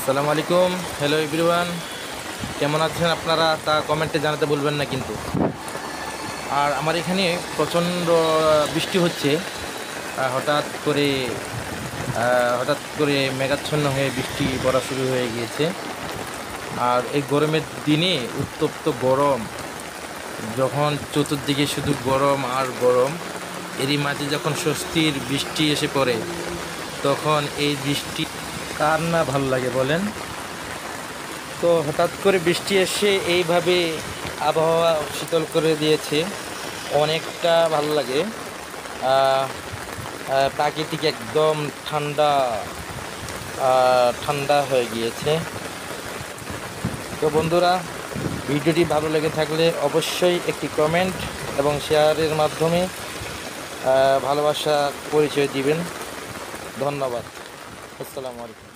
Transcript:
আসসালামু আলাইকুম। Hello everyone, কেমন আছেন আপনারা তা কমেন্টে জানাতে বলবেন না কিন্তু। আর আমার এখানে প্রচণ্ড বৃষ্টি হচ্ছে। হঠাৎ করে মেঘাচ্ছন্ন হয়ে বৃষ্টি পড়া শুরু হয়ে গিয়েছে। আর এই গরমের দিনে উত্তপ্ত গরম, যখন চতুর্দিকে শুধু গরম আর গরম, এরই মাঝে যখন স্বস্তির বৃষ্টি এসে পড়ে, তখন এই বৃষ্টি কার না ভালো লাগে বলেন। তো হঠাৎ করে বৃষ্টি এসে এইভাবে আবহাওয়া শীতল করে দিয়েছে, অনেকটা ভালো লাগে। আহ, প্রাকৃতিক একদম ঠান্ডা ঠান্ডা হয়ে গিয়েছে। তো বন্ধুরা, ভিডিওটি ভালো লেগে থাকলে অবশ্যই একটি কমেন্ট এবং শেয়ারের মাধ্যমে ভালোবাসা পরিচয় দিবেন। ধন্যবাদ। আসসালামু আলাইকুম।